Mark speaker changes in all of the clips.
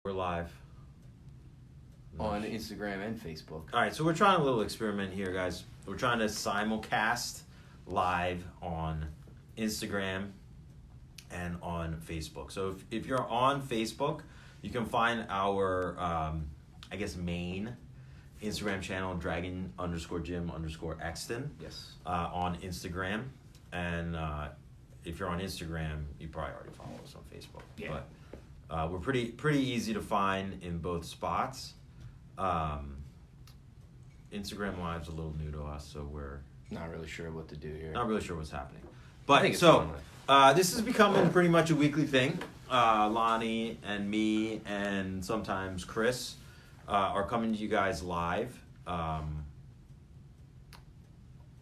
Speaker 1: We're live.
Speaker 2: On Instagram and Facebook.
Speaker 1: All right, so we're trying a little experiment here, guys. We're trying to simulcast live on Instagram and on Facebook. So if you're on Facebook, you can find our, main Instagram channel, Dragon_Jim_Exton.
Speaker 2: Yes.
Speaker 1: On Instagram. And if you're on Instagram, you probably already follow us on Facebook.
Speaker 2: Yeah.
Speaker 1: But we're pretty easy to find in both spots. Instagram Live's a little new to us, so we're
Speaker 2: Not really sure what to do here.
Speaker 1: not really sure what's happening.
Speaker 2: I
Speaker 1: But
Speaker 2: think it's
Speaker 1: so
Speaker 2: fun.
Speaker 1: this is becoming pretty much a weekly thing. Lonnie and me and sometimes Chris are coming to you guys live on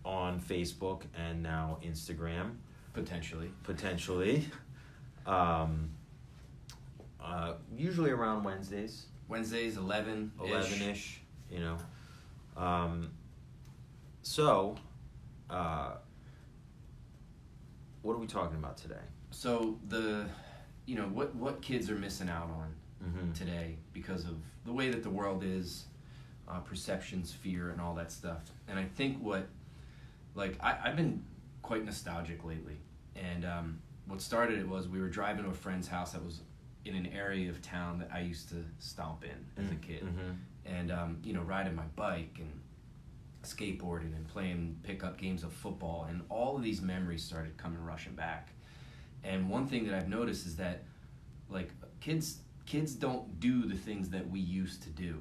Speaker 1: Facebook and now Instagram.
Speaker 2: Potentially.
Speaker 1: Usually around Wednesdays.
Speaker 2: Wednesdays, 11-ish.
Speaker 1: 11-ish, you know. So, what are we talking about today?
Speaker 2: So what kids are missing out on today because of the way that the world is, perceptions, fear, and all that stuff. And I think I've been quite nostalgic lately. And what started it was we were driving to a friend's house that was in an area of town that I used to stomp in as a kid. And, riding my bike and skateboarding and playing pickup games of football. And all of these memories started coming rushing back. And one thing that I've noticed is that, kids don't do the things that we used to do.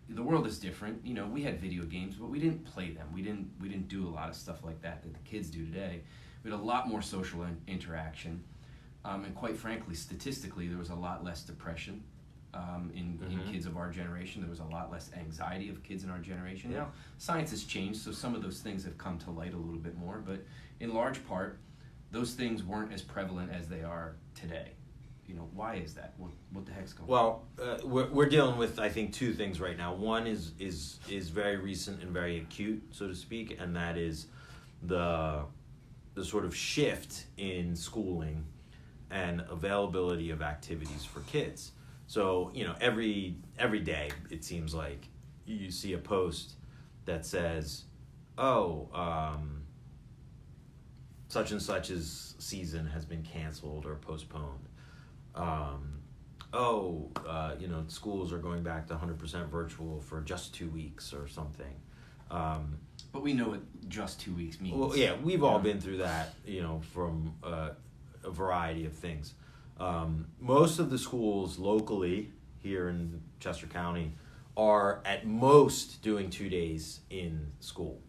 Speaker 2: The world is different. We had video games, but we didn't play them. We didn't do a lot of stuff like that the kids do today. We had a lot more social interaction. And quite frankly, statistically, there was a lot less depression in kids of our generation. There was a lot less anxiety of kids in our generation.
Speaker 1: Yeah.
Speaker 2: Now, science has changed, so some of those things have come to light a little bit more. But in large part, those things weren't as prevalent as they are today. Why is that? What the heck's going on?
Speaker 1: Well, we're dealing with, I think, two things right now. One is very recent and very acute, so to speak, and that is the sort of shift in schooling and availability of activities for kids. So, every day it seems like you see a post that says, such and such's season has been canceled or postponed. Schools are going back to 100% virtual for just 2 weeks or something.
Speaker 2: But we know what just 2 weeks means.
Speaker 1: Well, yeah, we've all been through that, from a variety of things. Most of the schools locally here in Chester County are at most doing 2 days in school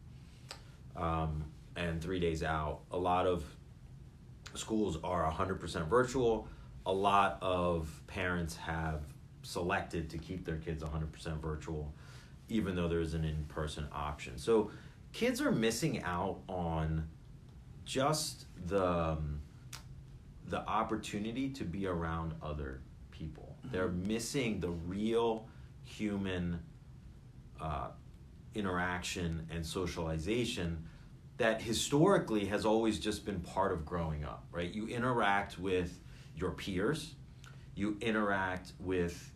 Speaker 1: and 3 days out. A lot of schools are 100% virtual. A lot of parents have selected to keep their kids 100% virtual, even though there's an in-person option. So kids are missing out on just the opportunity to be around other people. They're missing the real human interaction and socialization that historically has always just been part of growing up, right? You interact with your peers, you interact with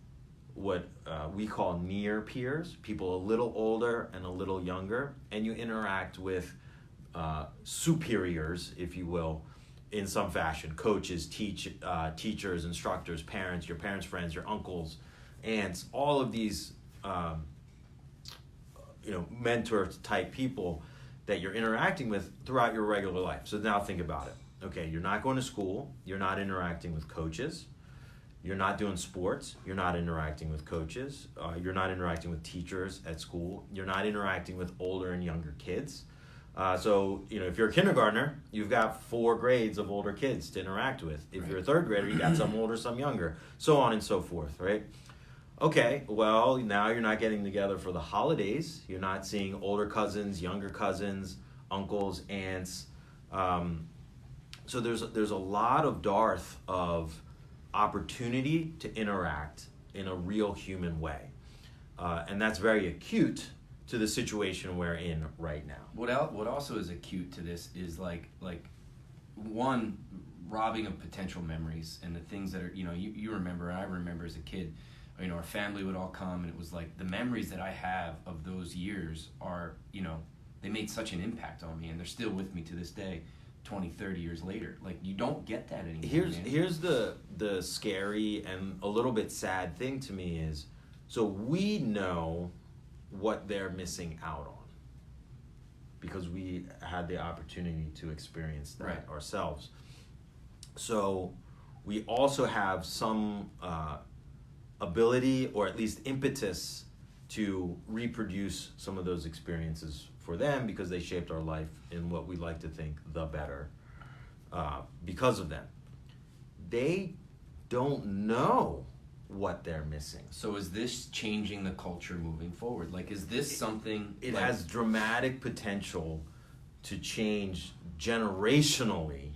Speaker 1: what we call near peers, people a little older and a little younger, and you interact with superiors, if you will, in some fashion. Coaches, teachers, instructors, parents, your parents' friends, your uncles, aunts, all of these mentor type people that you're interacting with throughout your regular life. So now think about it. Okay, you're not going to school, you're not interacting with coaches, you're not doing sports, you're not interacting with coaches, you're not interacting with teachers at school, you're not interacting with older and younger kids. So if you're a kindergartner, you've got 4 grades of older kids to interact with. If you're a third grader, you got some older, some younger, so on and so forth, right? Okay, well, now you're not getting together for the holidays. You're not seeing older cousins, younger cousins, uncles, aunts. So there's a lot of dearth of opportunity to interact in a real human way. And that's very acute to the situation we're in right now.
Speaker 2: What also is acute to this is one robbing of potential memories and the things that are, you remember, I remember as a kid, our family would all come, and it was like the memories that I have of those years are, they made such an impact on me, and they're still with me to this day, 20, 30 years later. Like, you don't get that anymore.
Speaker 1: Here's the scary and a little bit sad thing to me is, so we know what they're missing out on because we had the opportunity to experience that ourselves. So we also have some ability, or at least impetus, to reproduce some of those experiences for them because they shaped our life in what we like to think the better because of them. They don't know what they're missing.
Speaker 2: So is this changing the culture moving forward? Like, is this something...
Speaker 1: It has dramatic potential to change generationally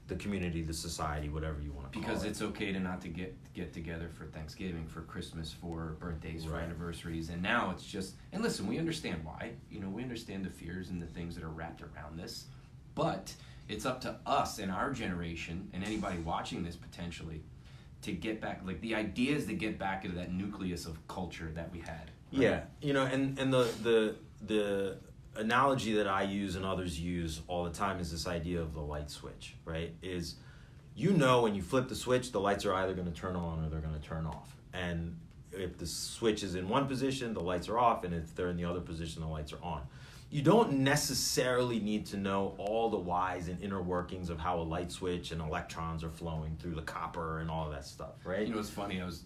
Speaker 1: the community, the society, whatever you want to call it.
Speaker 2: Because it's okay to not to get together for Thanksgiving, for Christmas, for birthdays, for anniversaries, and now it's just... And listen, we understand why. We understand the fears and the things that are wrapped around this, but it's up to us and our generation, and anybody watching this potentially, to get back, like, the idea is to get back into that nucleus of culture that we had. Right?
Speaker 1: Yeah, and the analogy that I use and others use all the time is this idea of the light switch, right? Is, when you flip the switch, the lights are either going to turn on or they're going to turn off. And if the switch is in one position, the lights are off, and if they're in the other position, the lights are on. You don't necessarily need to know all the whys and inner workings of how a light switch and electrons are flowing through the copper and all of that stuff, right?
Speaker 2: It's funny, I was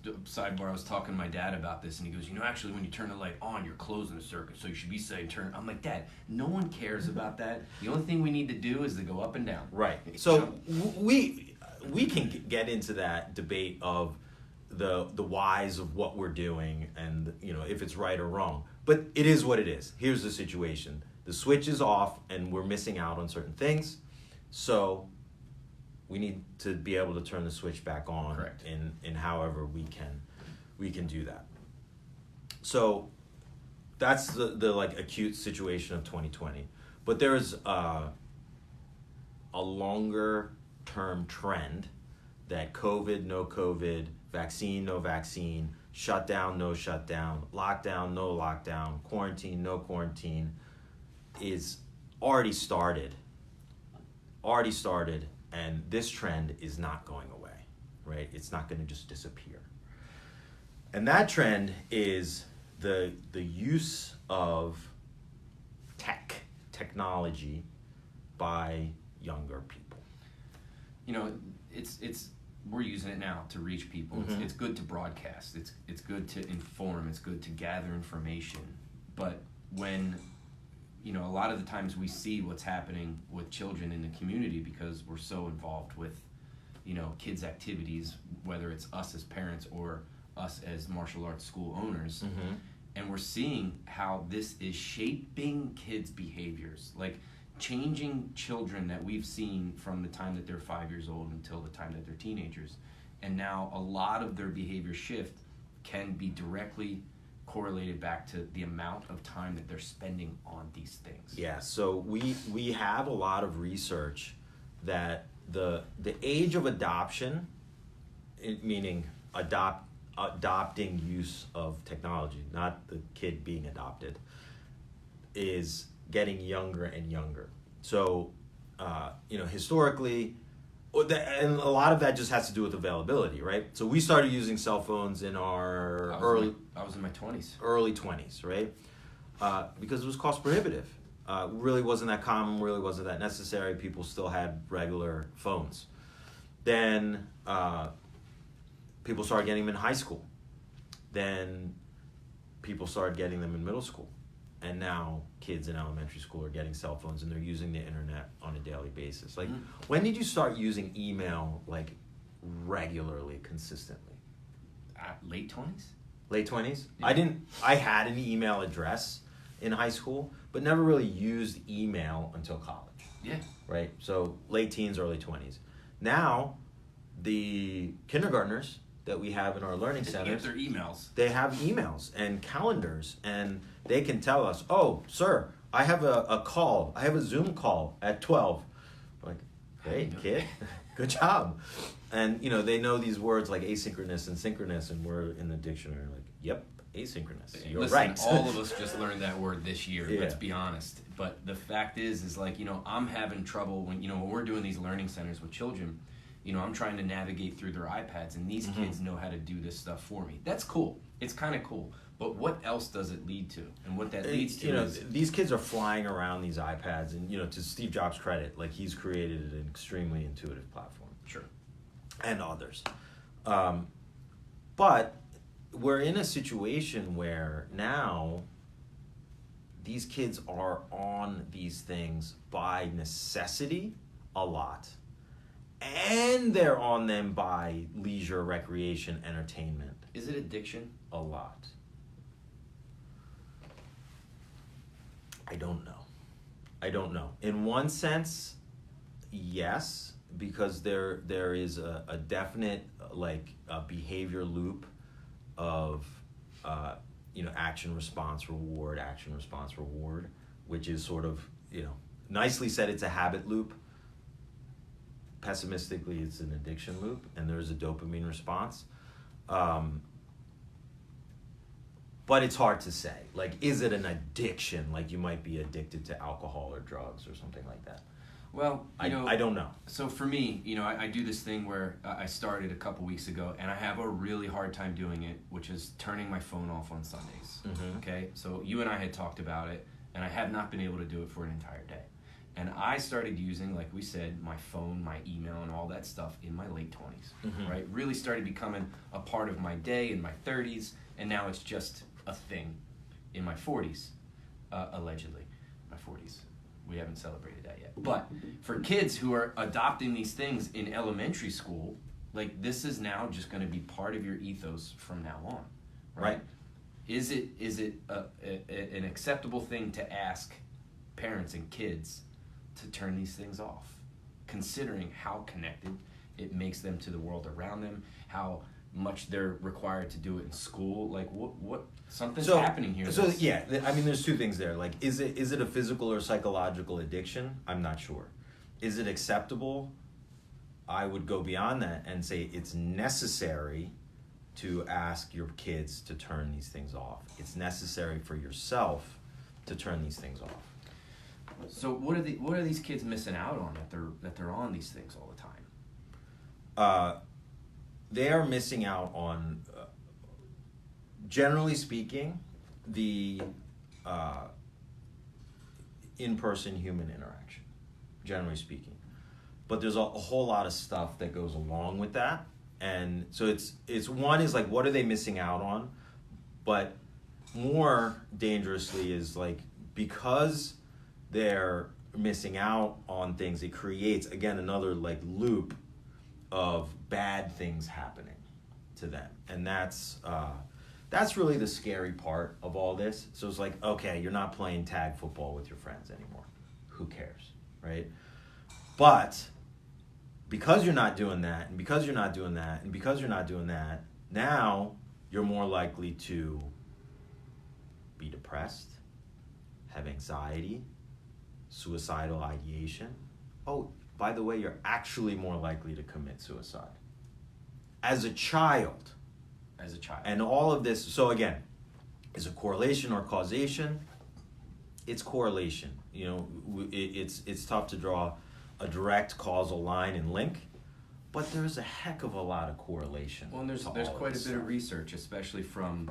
Speaker 2: talking to my dad about this, and he goes, actually, when you turn the light on, you're closing the circuit, so you should be saying turn. I'm like, Dad, no one cares about that. The only thing we need to do is to go up and down.
Speaker 1: Right. So we can get into that debate of the whys of what we're doing and, if it's right or wrong. But it is what it is. Here's the situation. The switch is off and we're missing out on certain things. So we need to be able to turn the switch back on.
Speaker 2: Correct.
Speaker 1: in however we can do that. So that's the like acute situation of 2020. But there's a longer term trend that COVID, no COVID, vaccine, no vaccine, shutdown, no shutdown, lockdown, no lockdown, quarantine, no quarantine, is already started, and this trend is not going away, right? It's not going to just disappear. And that trend is the use of technology by younger people.
Speaker 2: We're using it now to reach people.
Speaker 1: Mm-hmm.
Speaker 2: It's good to broadcast. It's good to inform. It's good to gather information. But when, a lot of the times we see what's happening with children in the community because we're so involved with, kids' activities, whether it's us as parents or us as martial arts school owners.
Speaker 1: Mm-hmm.
Speaker 2: And we're seeing how this is shaping kids' behaviors. Like, changing children that we've seen from the time that they're 5 years old until the time that they're teenagers. And now a lot of their behavior shift can be directly correlated back to the amount of time that they're spending on these things.
Speaker 1: Yeah, so we have a lot of research that the age of adoption, meaning adopting use of technology, not the kid being adopted, is getting younger and younger. So, historically, and a lot of that just has to do with availability, right? So we started using cell phones in our
Speaker 2: I was in my 20s.
Speaker 1: Early 20s, right? Because it was cost prohibitive. Really wasn't that common, really wasn't that necessary. People still had regular phones. Then people started getting them in high school. Then people started getting them in middle school. And now kids in elementary school are getting cell phones and they're using the internet on a daily basis. Like, when did you start using email, like, regularly, consistently?
Speaker 2: Late 20s?
Speaker 1: Late 20s?
Speaker 2: Yeah.
Speaker 1: I had an email address in high school, but never really used email until college.
Speaker 2: Yeah.
Speaker 1: Right? So late teens, early 20s. Now, the kindergartners that we have in our learning centers,
Speaker 2: their emails.
Speaker 1: They have emails and calendars, and they can tell us, oh, sir, I have a call. I have a Zoom call at 12. Like, Great, kid. Good job. And, you know, they know these words like asynchronous and synchronous, and we're in the dictionary like, yep, asynchronous. You're
Speaker 2: Listen,
Speaker 1: right.
Speaker 2: all of us just learned that word this year,
Speaker 1: Yeah.
Speaker 2: let's be honest. But the fact is like, you know, I'm having trouble when, you know, when we're doing these learning centers with children, you know, I'm trying to navigate through their iPads, and these kids know how to do this stuff for me. That's cool. It's kind of cool. But what else does it lead to? And what that leads to is...
Speaker 1: these kids are flying around these iPads, and, you know, to Steve Jobs' credit, like, he's created an extremely intuitive platform.
Speaker 2: Sure.
Speaker 1: And others. But we're in a situation where now these kids are on these things by necessity a lot. And they're on them by leisure, recreation, entertainment.
Speaker 2: Is it addiction?
Speaker 1: A lot. I don't know. In one sense, yes, because there is a definite behavior loop of action response reward, which is sort of, you know, nicely said, it's a habit loop. Pessimistically, it's an addiction loop, and there's a dopamine response. But it's hard to say. Like, is it an addiction? Like, you might be addicted to alcohol or drugs or something like that.
Speaker 2: Well,
Speaker 1: I don't know.
Speaker 2: So for me, you know, I do this thing where I started a couple weeks ago, and I have a really hard time doing it, which is turning my phone off on Sundays.
Speaker 1: Mm-hmm.
Speaker 2: Okay? So you and I had talked about it, and I have not been able to do it for an entire day. And I started using, like we said, my phone, my email, and all that stuff in my late 20s, right? Really started becoming a part of my day in my 30s, and now it's just a thing in my 40s, allegedly. My 40s. We haven't celebrated that yet. But for kids who are adopting these things in elementary school, like, this is now just going to be part of your ethos from now on, right? Is it an acceptable thing to ask parents and kids to turn these things off, considering how connected it makes them to the world around them, how much they're required to do it in school? Like, what something's happening here.
Speaker 1: So yeah, I mean, there's two things there. Like, is it a physical or psychological addiction? I'm not sure. Is it acceptable? I would go beyond that and say it's necessary to ask your kids to turn these things off. It's necessary for yourself to turn these things off.
Speaker 2: So what are these kids missing out on that they're on these things all the time?
Speaker 1: They are missing out on, generally speaking, the in-person human interaction, generally speaking. But there's a whole lot of stuff that goes along with that. And so it's one is like, what are they missing out on? But more dangerously is like, because they're missing out on things, it creates, again, another like loop of bad things happening to them. And that's really the scary part of all this. So it's like, okay, you're not playing tag football with your friends anymore. Who cares, right? But because you're not doing that, and because you're not doing that, and because you're not doing that, now you're more likely to be depressed, have anxiety, suicidal ideation. Oh, by the way, you're actually more likely to commit suicide as a child. And all of this, so again, is it correlation or causation? It's correlation. You know, it's tough to draw a direct causal line and link, but there's a heck of a lot of correlation.
Speaker 2: Well, and there's quite a bit of research, especially from,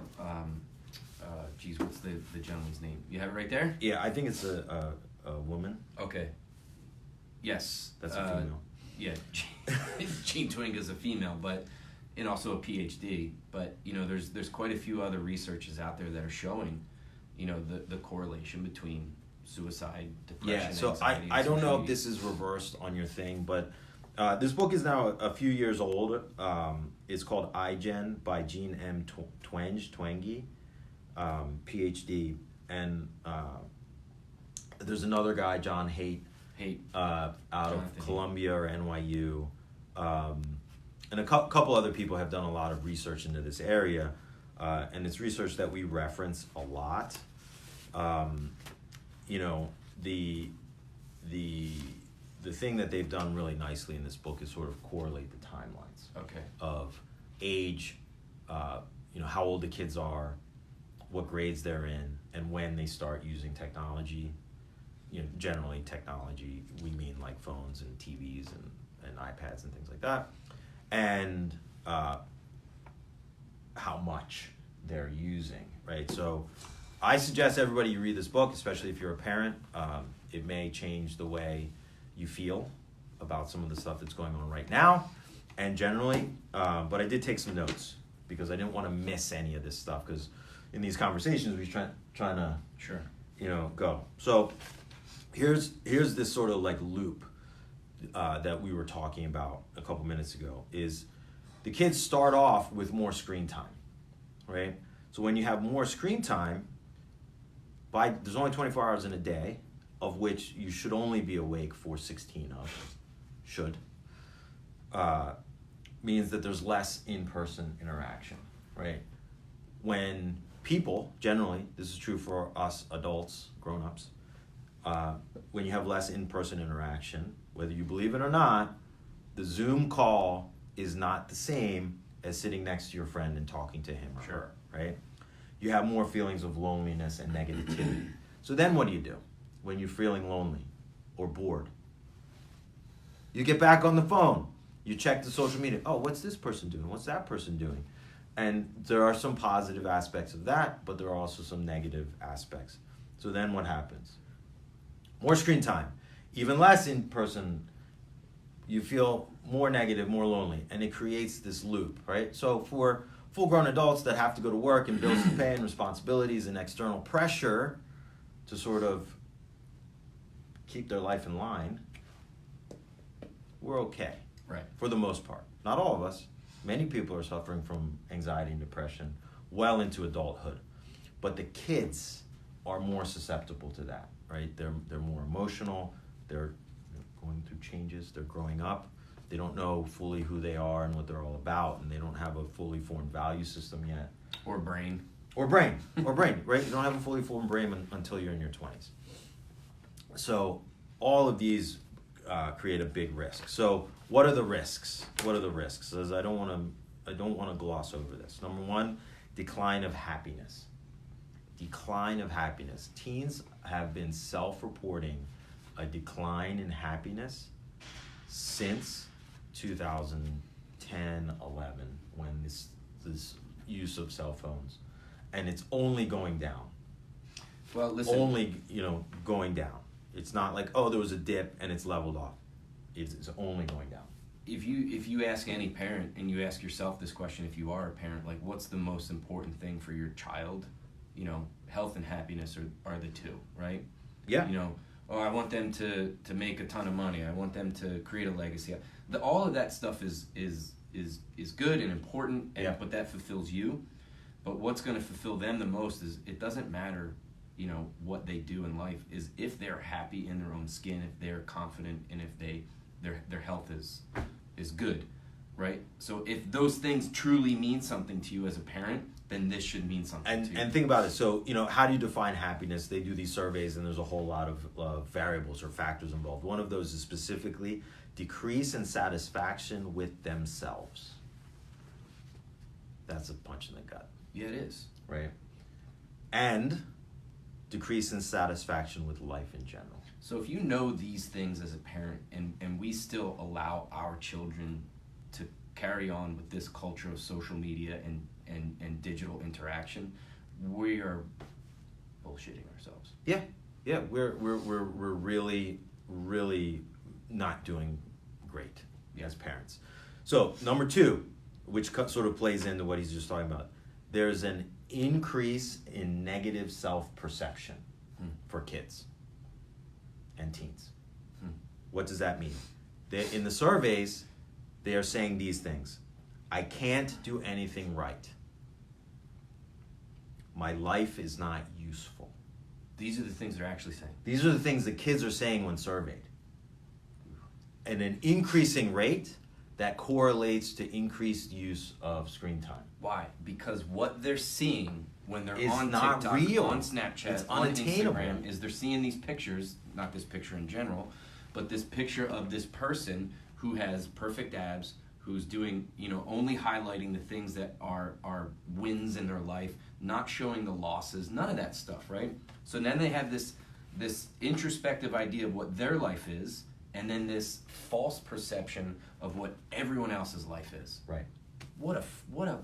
Speaker 2: what's the gentleman's name? You have it right there?
Speaker 1: Yeah, I think it's a woman.
Speaker 2: Okay. Yes.
Speaker 1: That's a female.
Speaker 2: Yeah, Jean Twenge is a female, and also a PhD. But, you know, there's quite a few other researches out there that are showing, you know, the correlation between suicide, depression,
Speaker 1: yeah, so
Speaker 2: anxiety,
Speaker 1: I don't know if this is reversed on your thing, but this book is now a few years old. It's called iGen by Jean M. Twenge, PhD. And there's another guy, John Haidt, out of Columbia or NYU. And a couple other people have done a lot of research into this area. And it's research that we reference a lot. You know, the the thing that they've done really nicely in this book is sort of correlate the timelines
Speaker 2: Okay.
Speaker 1: of age, how old the kids are, what grades they're in, and when they start using technology. Generally technology, we mean like phones and TVs and iPads and things like that, and how much they're using, right? So I suggest everybody you read this book, especially if you're a parent. It may change the way you feel about some of the stuff that's going on right now and generally, but I did take some notes because I didn't want to miss any of this stuff, because in these conversations we're trying to
Speaker 2: Sure.
Speaker 1: go. So here's this sort of like loop that we were talking about a couple minutes ago. Is the kids start off with more screen time, right? So when you have more screen time, there's only 24 hours in a day, of which you should only be awake for 16 of. Should. Means that there's less in-person interaction, right? When people, generally, this is true for us adults, grown-ups, when you have less in-person interaction, whether you believe it or not, the Zoom call is not the same as sitting next to your friend and talking to him or her, right? You have more feelings of loneliness and negativity. So then what do you do when you're feeling lonely or bored? You get back on the phone. You check the social media. Oh, what's this person doing? What's that person doing? And there are some positive aspects of that, but there are also some negative aspects. So then what happens? More screen time, even less in person. You feel more negative, more lonely, and it creates this loop, right? So for full-grown adults that have to go to work and bills to pay and responsibilities and external pressure to sort of keep their life in line, we're okay.
Speaker 2: Right.
Speaker 1: For the most part. Not all of us. Many people are suffering from anxiety and depression well into adulthood. But the kids are more susceptible to that, right? They're more emotional. They're going through changes. They're growing up. They don't know fully who they are and what they're all about, and they don't have a fully formed value system yet.
Speaker 2: Or brain.
Speaker 1: Right? You don't have a fully formed brain until you're in your 20s. So all of these create a big risk. So what are the risks? As I don't want to gloss over this. Number one, decline of happiness. Teens have been self-reporting a decline in happiness since 2010, 11, when this use of cell phones, and it's only going down.
Speaker 2: Well, listen.
Speaker 1: Only, going down. It's not like, oh, there was a dip and it's leveled off. It's only going down.
Speaker 2: If you ask any parent, and you ask yourself this question, if you are a parent, like, what's the most important thing for your child? Health and happiness are the two, right?
Speaker 1: Yeah.
Speaker 2: I want them to make a ton of money. I want them to create a legacy. All of that stuff is good and important, but that fulfills you. But what's going to fulfill them the most is, it doesn't matter, what they do in life, is if they're happy in their own skin, if they're confident, and if their health is good, right? So if those things truly mean something to you as a parent, then this should mean something to you.
Speaker 1: And think about it. So, how do you define happiness? They do these surveys, and there's a whole lot of variables or factors involved. One of those is specifically decrease in satisfaction with themselves. That's a punch in the gut.
Speaker 2: Yeah, it is.
Speaker 1: Right? And decrease in satisfaction with life in general.
Speaker 2: So if you know these things as a parent, and we still allow our children to carry on with this culture of social media and digital interaction, we are bullshitting ourselves.
Speaker 1: Yeah, we're really, really not doing great as parents. So number two, which sort of plays into what he's just talking about, there's an increase in negative self-perception for kids and teens. What does that mean? In the surveys, they are saying these things. I can't do anything right. My life is not useful.
Speaker 2: These are the things they're actually saying.
Speaker 1: These are the things the kids are saying when surveyed. And an increasing rate that correlates to increased use of screen time.
Speaker 2: Why? Because what they're seeing when they're
Speaker 1: It's
Speaker 2: on
Speaker 1: not
Speaker 2: TikTok,
Speaker 1: real.
Speaker 2: on Snapchat,
Speaker 1: It's
Speaker 2: on
Speaker 1: unattainable.
Speaker 2: Instagram, is they're seeing these pictures, not this picture in general, but this picture of this person who has perfect abs, who's doing, only highlighting the things that are wins in their life, not showing the losses, none of that stuff, right? So then they have this introspective idea of what their life is, and then this false perception of what everyone else's life is.
Speaker 1: Right.
Speaker 2: What a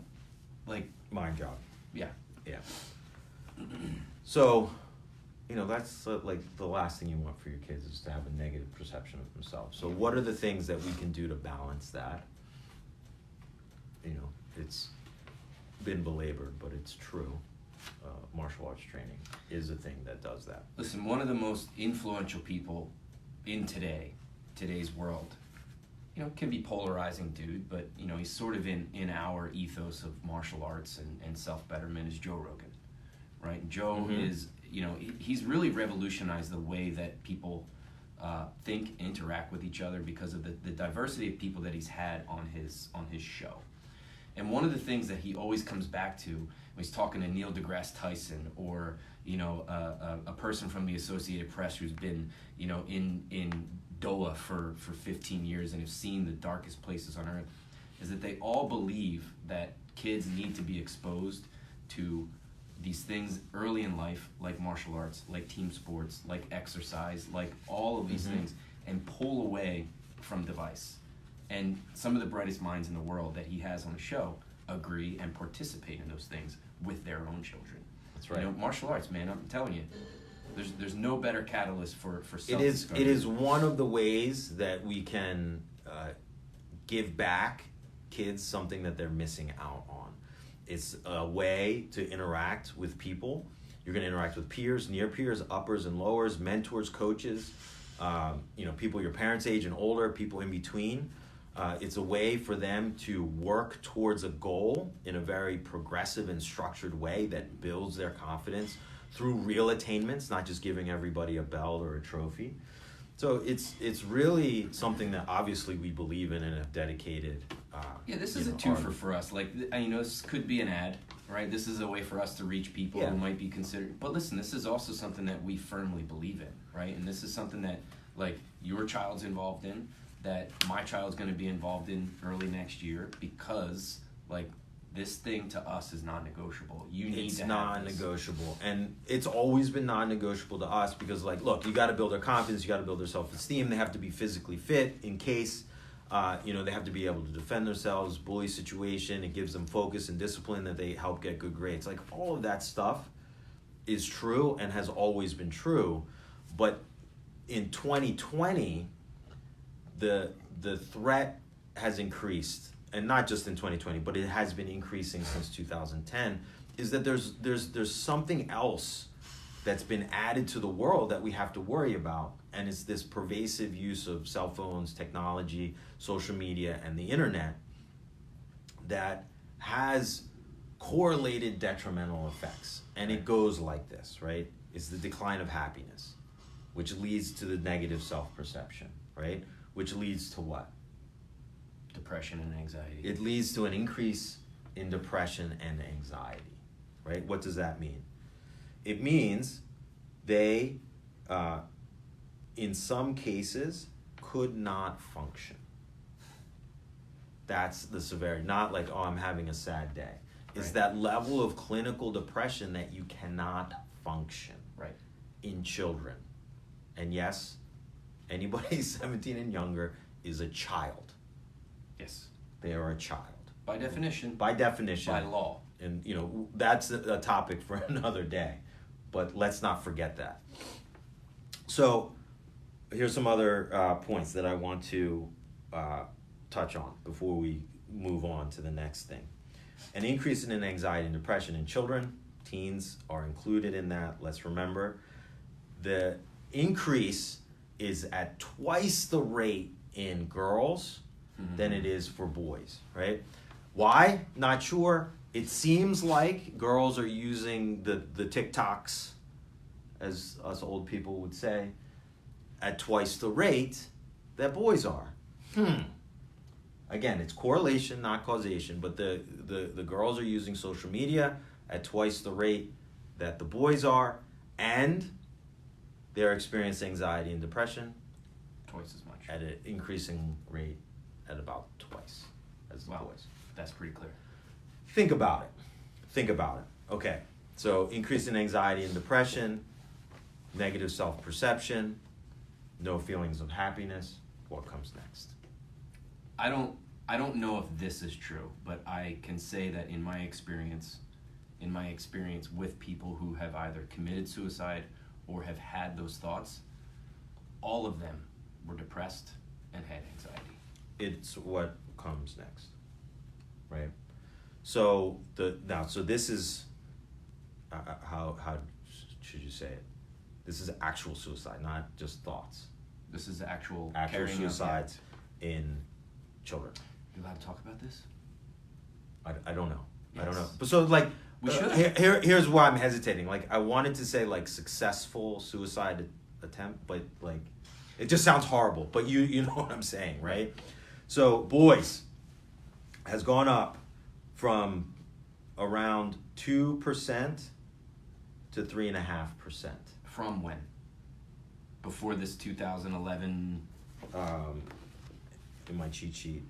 Speaker 1: mind job.
Speaker 2: Yeah.
Speaker 1: Yeah. So, that's like the last thing you want for your kids is to have a negative perception of themselves. So what are the things that we can do to balance that? It's been belabored, but it's true. Martial arts training is a thing that does that.
Speaker 2: Listen, one of the most influential people in today's world, can be polarizing dude, but he's sort of in our ethos of martial arts and self-betterment, is Joe Rogan, right? Joe is, he's really revolutionized the way that people think, interact with each other because of the diversity of people that he's had on his show. And one of the things that he always comes back to when he's talking to Neil deGrasse Tyson, or a person from the Associated Press who's been in Doha for 15 years and have seen the darkest places on earth, is that they all believe that kids need to be exposed to these things early in life, like martial arts, like team sports, like exercise, like all of these things, and pull away from device. And some of the brightest minds in the world that he has on the show agree and participate in those things with their own children.
Speaker 1: That's right.
Speaker 2: Martial arts, man, I'm telling you, there's no better catalyst for
Speaker 1: self-discovery. It is one of the ways that we can give back kids something that they're missing out on. It's a way to interact with people. You're going to interact with peers, near peers, uppers and lowers, mentors, coaches, people your parents' age and older, people in between. It's a way for them to work towards a goal in a very progressive and structured way that builds their confidence through real attainments, not just giving everybody a belt or a trophy. So it's really something that obviously we believe in and have dedicated.
Speaker 2: This is a twofer for us. This could be an ad, right? This is a way for us to reach people who might be considered. But listen, this is also something that we firmly believe in, right? And this is something that your child's involved in, that my child's going to be involved in early next year, because this thing to us is non-negotiable. It's
Speaker 1: non-negotiable, and it's always been non-negotiable to us because, look, you got to build their confidence, you got to build their self-esteem. They have to be physically fit in case, they have to be able to defend themselves, bully situation. It gives them focus and discipline that they help get good grades. All of that stuff is true and has always been true, but in 2020, the threat has increased. And not just in 2020, but it has been increasing since 2010, is that there's something else that's been added to the world that we have to worry about, and it's this pervasive use of cell phones, technology, social media, and the internet that has correlated detrimental effects. And it goes like this, right? It's the decline of happiness, which leads to the negative self-perception, right? Which leads to what?
Speaker 2: Depression and anxiety.
Speaker 1: It leads to an increase in depression and anxiety, right? What does that mean? It means they, in some cases, could not function. That's the severity. Not I'm having a sad day. It's that level of clinical depression that you cannot function in children. And yes, anybody 17 and younger is a child.
Speaker 2: Yes.
Speaker 1: They are a child.
Speaker 2: By definition.
Speaker 1: By definition.
Speaker 2: By law.
Speaker 1: And, that's a topic for another day. But let's not forget that. So here's some other points that I want to touch on before we move on to the next thing. An increase in anxiety and depression in children, teens are included in that. Let's remember the increase is at twice the rate in girls than it is for boys, right? Why? Not sure. It seems like girls are using the TikToks, as us old people would say, at twice the rate that boys are. Again, it's correlation, not causation, but the girls are using social media at twice the rate that the boys are, and they're experiencing anxiety and depression
Speaker 2: Twice as much.
Speaker 1: at an increasing rate at about twice as the
Speaker 2: Wow.
Speaker 1: boys.
Speaker 2: That's pretty clear.
Speaker 1: Think about it. Think about it. Okay. So increase in anxiety and depression, negative self-perception, no feelings of happiness. What comes next?
Speaker 2: I don't know if this is true, but I can say that in my experience with people who have either committed suicide or have had those thoughts, all of them were depressed and had anxiety.
Speaker 1: It's what comes next, right? So so this is how should you say it? This is actual suicide, not just thoughts.
Speaker 2: This is actual
Speaker 1: Actual
Speaker 2: carrying out-
Speaker 1: suicides in children.
Speaker 2: You allowed to talk about this?
Speaker 1: I don't know. I don't
Speaker 2: Yes.
Speaker 1: know. But so like
Speaker 2: We should.
Speaker 1: here's why I'm hesitating. Like I wanted to say like successful suicide attempt, but like it just sounds horrible. But you know what I'm saying, right? So boys has gone up from around 2% to 3.5%.
Speaker 2: From when? Before this 2011.
Speaker 1: In my cheat sheet,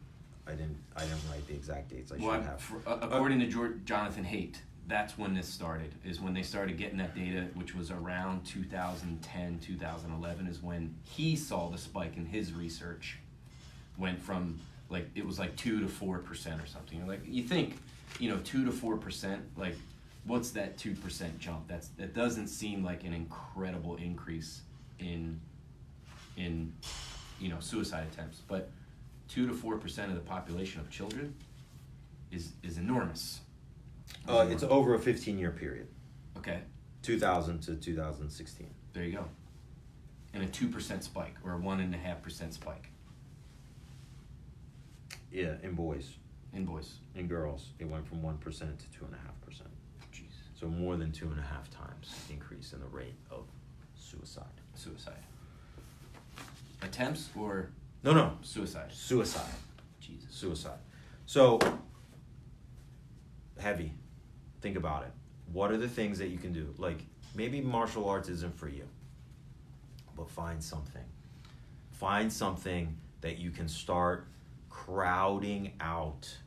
Speaker 1: I didn't write the exact dates. I should
Speaker 2: Well,
Speaker 1: have.
Speaker 2: according to Jonathan Haidt, that's when this started. Is when they started getting that data, which was around 2010, 2011, is when he saw the spike in his research. Went from it was like 2 to 4% or something. You're like, you think, 2 to 4%, like, what's that 2% jump? That doesn't seem like an incredible increase in suicide attempts, but 2 to 4% of the population of children is enormous.
Speaker 1: It's over a 15-year period,
Speaker 2: Okay,
Speaker 1: 2000 to 2016.
Speaker 2: there you go. And a 2% spike or a 1.5% spike
Speaker 1: Yeah, in boys.
Speaker 2: in boys.
Speaker 1: In girls, it went from 1% to 2.5%.
Speaker 2: Jeez.
Speaker 1: So more than 2.5 times increase in the rate of suicide.
Speaker 2: Suicide. Attempts or
Speaker 1: No,
Speaker 2: suicide?
Speaker 1: suicide.
Speaker 2: Jesus.
Speaker 1: Suicide. So heavy. Think about it. What are the things that you can do? Like maybe martial arts isn't for you, but find something. Find something that you can start crowding out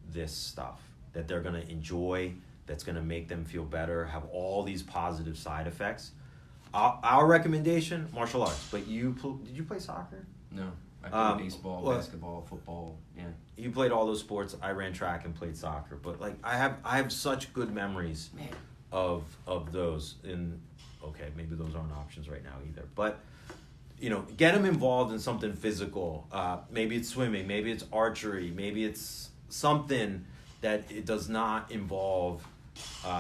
Speaker 1: this stuff that they're going to enjoy, that's going to make them feel better, have all these positive side effects. Our recommendation, martial arts. But did you play soccer?
Speaker 2: No. I played baseball,
Speaker 1: well-
Speaker 2: basketball, football. Yeah.
Speaker 1: You played all those sports. I ran track and played soccer. But like I have such good memories
Speaker 2: Man.
Speaker 1: of those. And okay, maybe those aren't options right now either. But get them involved in something physical. Maybe it's swimming. Maybe it's archery. Maybe it's something that it does not involve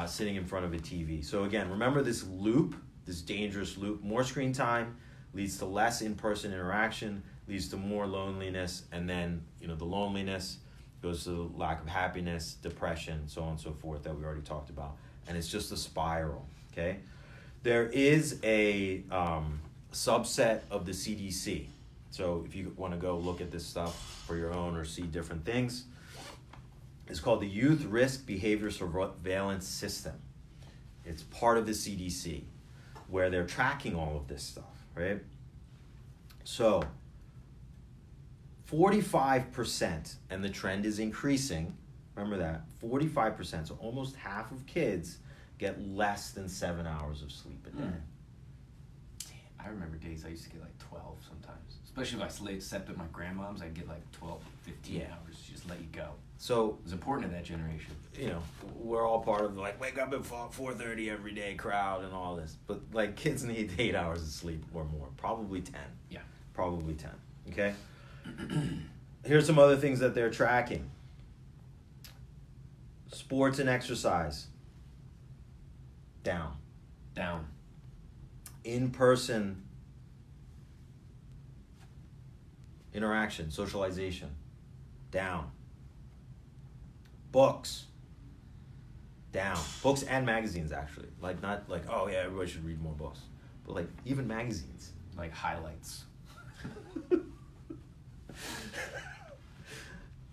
Speaker 1: sitting in front of a TV. So again, remember this loop, this dangerous loop. More screen time leads to less in-person interaction, leads to more loneliness, and then the loneliness goes to lack of happiness, depression, so on and so forth that we already talked about. And it's just a spiral, okay? There is a subset of the CDC. So if you want to go look at this stuff for your own or see different things, it's called the Youth Risk Behavior Surveillance System. It's part of the CDC where they're tracking all of this stuff, right? So 45%, and the trend is increasing, remember that, 45%, so almost half of kids get less than 7 hours of sleep a day.
Speaker 2: I remember days I used to get like 12 sometimes. Especially if I slept at my grandmom's, I'd get like 12, 15
Speaker 1: Yeah.
Speaker 2: hours. Just let you go.
Speaker 1: So,
Speaker 2: It was important to that generation.
Speaker 1: we're all part of wake up at 4:30 every day crowd and all this. But like kids need 8 hours of sleep or more, probably 10.
Speaker 2: Yeah.
Speaker 1: Probably 10, okay? Here's some other things that they're tracking. Sports and exercise, down.
Speaker 2: Down.
Speaker 1: In-person interaction, socialization, down. Books, down. Books and magazines, actually. Not like, oh yeah, everybody should read more books. But like, even magazines.
Speaker 2: Like highlights.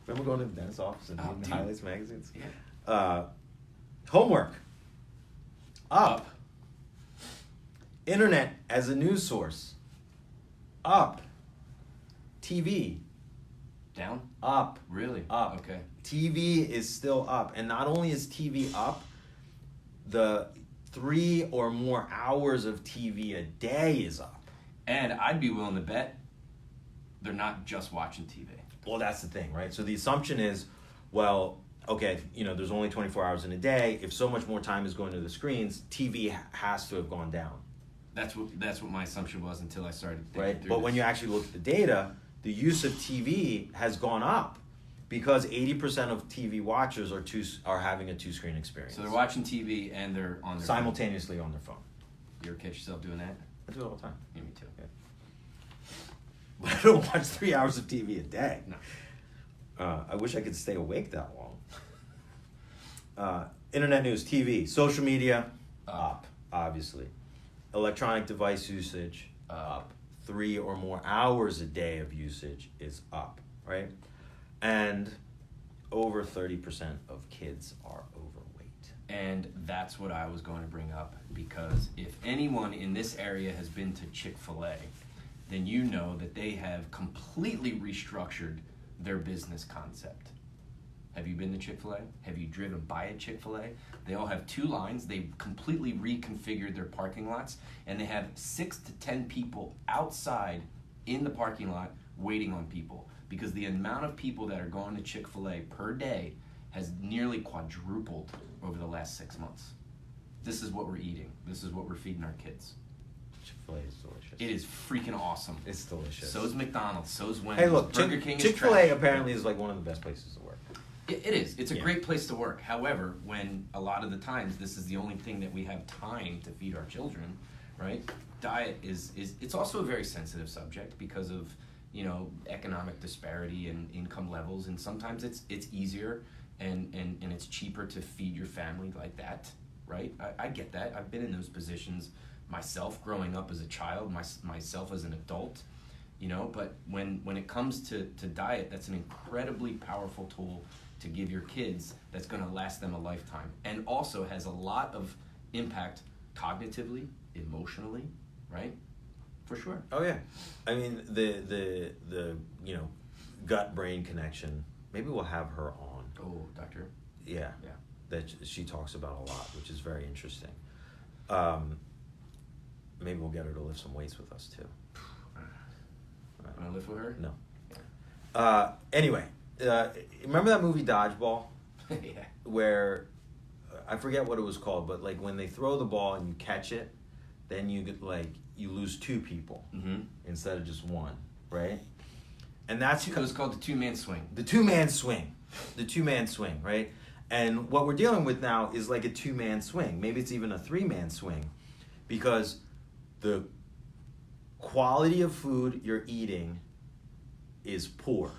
Speaker 1: Remember going to the dentist's office and reading
Speaker 2: dude.
Speaker 1: highlights magazines?
Speaker 2: Yeah.
Speaker 1: Homework, up. Internet as a news source, up. TV
Speaker 2: Down?
Speaker 1: up.
Speaker 2: Really?
Speaker 1: Up.
Speaker 2: Okay.
Speaker 1: TV is still up. And not only is TV up, the 3 or more hours of TV a day is up.
Speaker 2: And I'd be willing to bet they're not just watching TV.
Speaker 1: Well, that's the thing, right? So the assumption is, well, okay, there's only 24 hours in a day. If so much more time is going to the screens, TV has to have gone down.
Speaker 2: That's what my assumption was until I started thinking
Speaker 1: Right?
Speaker 2: through
Speaker 1: But
Speaker 2: this.
Speaker 1: when you actually look at the data, the use of TV has gone up because 80% of TV watchers are having a two-screen experience.
Speaker 2: So they're watching TV and they're on their
Speaker 1: simultaneously on their phone.
Speaker 2: phone. You ever catch yourself doing that?
Speaker 1: I do it all the time.
Speaker 2: Yeah, me too.
Speaker 1: But I don't watch 3 hours of TV a day.
Speaker 2: No.
Speaker 1: I wish I could stay awake that long. Internet news, TV, social media, up, obviously. Electronic device usage, up. 3 or more hours a day of usage is up, right? And over 30% of kids are overweight.
Speaker 2: And that's what I was going to bring up, because if anyone in this area has been to Chick-fil-A, then you know that they have completely restructured their business concept. Have you been to Chick-fil-A? Have you driven by a Chick-fil-A? They all have 2 lines. They've completely reconfigured their parking lots, and they have 6 to 10 people outside in the parking lot waiting on people, because the amount of people that are going to Chick-fil-A per day has nearly quadrupled over the last 6 months. This is what we're eating. This is what we're feeding our kids.
Speaker 1: Chick-fil-A is delicious.
Speaker 2: It is freaking awesome.
Speaker 1: It's delicious.
Speaker 2: So is McDonald's. So is Wendy's.
Speaker 1: Hey, look,
Speaker 2: Burger King is
Speaker 1: Chick-fil-A
Speaker 2: trash.
Speaker 1: apparently is like one of the best places to work.
Speaker 2: It is. It's a
Speaker 1: Yeah.
Speaker 2: great place to work. However, when a lot of the times this is the only thing that we have time to feed our children, right? Diet is it's also a very sensitive subject because of, economic disparity and income levels, and sometimes it's easier and it's cheaper to feed your family like that, right? I get that. I've been in those positions myself growing up as a child, myself as an adult, but when it comes to diet, that's an incredibly powerful tool to give your kids that's going to last them a lifetime, and also has a lot of impact cognitively, emotionally, right? For sure.
Speaker 1: Oh yeah, I mean the gut brain connection. Maybe we'll have her on.
Speaker 2: Oh, doctor.
Speaker 1: Yeah.
Speaker 2: Yeah.
Speaker 1: That she talks about a lot, which is very interesting. Maybe we'll get her to lift some weights with us too.
Speaker 2: Want to live with her?
Speaker 1: No. Anyway, remember that movie Dodgeball?
Speaker 2: Yeah.
Speaker 1: Where I forget what it was called, but like when they throw the ball and you catch it, then you get you lose 2 people instead of just 1, right? And that's
Speaker 2: It was called the 2-man swing.
Speaker 1: the 2-man swing. The 2-man swing, right? And what we're dealing with now is like a 2-man swing. Maybe it's even a 3-man swing, because the quality of food you're eating is poor.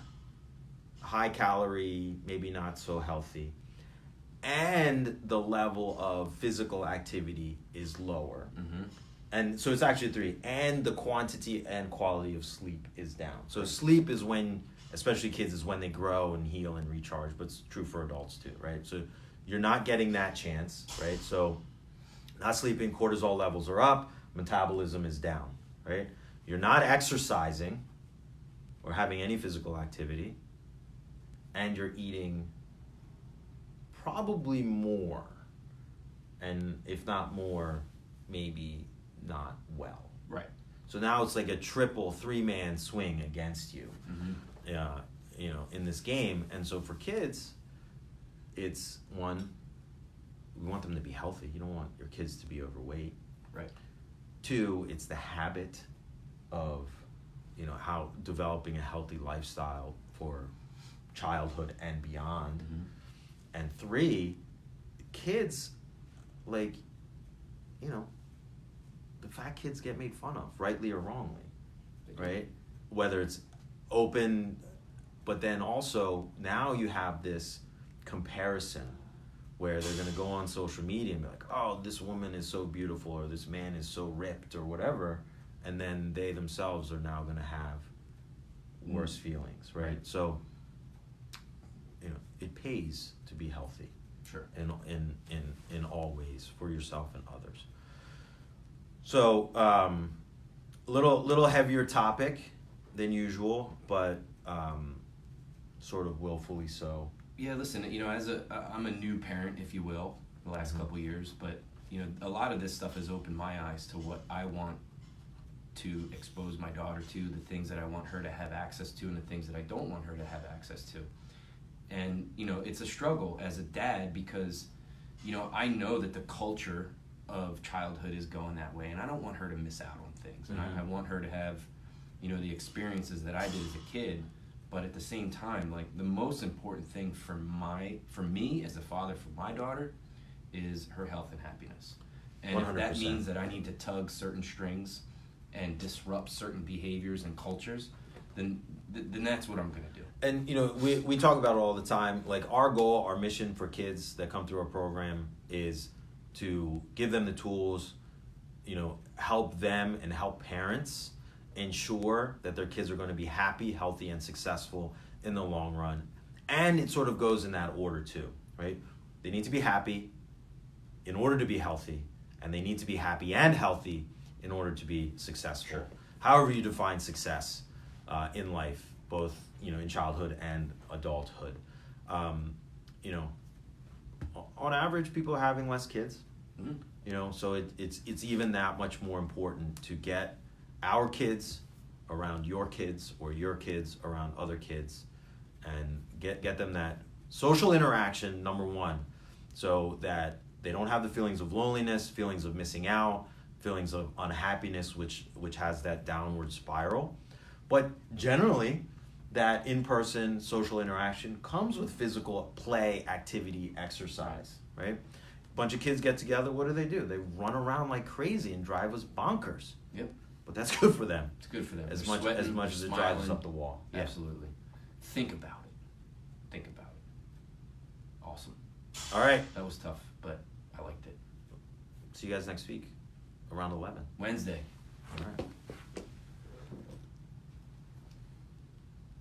Speaker 1: High calorie, maybe not so healthy. And the level of physical activity is lower. And so it's actually 3. And the quantity and quality of sleep is down. So sleep is when, especially kids, is when they grow and heal and recharge, but it's true for adults too, right? So you're not getting that chance, right? So not sleeping, cortisol levels are up, metabolism is down, right? You're not exercising or having any physical activity, and you're eating probably more, and if not more, maybe not well.
Speaker 2: Right.
Speaker 1: So now it's like a triple 3-man swing against you, in this game. And so for kids, it's 1, we want them to be healthy. You don't want your kids to be overweight.
Speaker 2: Right.
Speaker 1: 2, it's the habit of, how developing a healthy lifestyle for childhood and beyond. And 3, kids, the fat kids get made fun of, rightly or wrongly, right? Whether it's open, but then also now you have this comparison where they're going to go on social media and be like, oh, this woman is so beautiful, or this man is so ripped, or whatever, and then they themselves are now going to have worse feelings, right? So, it pays to be healthy.
Speaker 2: Sure.
Speaker 1: In all ways, for yourself and others. So, little heavier topic, than usual, but sort of willfully so.
Speaker 2: Yeah, listen, I'm a new parent, if you will, the last couple of years, but a lot of this stuff has opened my eyes to what I want to expose my daughter to, the things that I want her to have access to, and the things that I don't want her to have access to. And it's a struggle as a dad because I know that the culture of childhood is going that way, and I don't want her to miss out on things. And I want her to have the experiences that I did as a kid. But at the same time, like, the most important thing for me as a father for my daughter is her health and happiness. And 100%. If that means that I need to tug certain strings and disrupt certain behaviors and cultures, then that's what I'm going to do.
Speaker 1: And we talk about it all the time. Like, our goal, our mission for kids that come through our program is to give them the tools, help them and help parents ensure that their kids are going to be happy, healthy, and successful in the long run. And it sort of goes in that order too, right? They need to be happy in order to be healthy, and they need to be happy and healthy in order to be successful. Sure. However you define success in life, both in childhood and adulthood. On average, people are having less kids. Mm-hmm. So it's even that much more important to get our kids around your kids, or your kids around other kids, and get them that social interaction, number one, so that they don't have the feelings of loneliness, feelings of missing out, feelings of unhappiness, which has that downward spiral. But generally, that in-person social interaction comes with physical play, activity, exercise, right? A bunch of kids get together, what do? They run around like crazy and drive us bonkers.
Speaker 2: Yep.
Speaker 1: But that's good for them.
Speaker 2: It's good for them.
Speaker 1: As much as it drives us up the wall.
Speaker 2: Yeah. Absolutely. Think about it. Awesome.
Speaker 1: All right.
Speaker 2: That was tough, but I liked it.
Speaker 1: See you guys next week around 11.
Speaker 2: Wednesday.
Speaker 1: All right.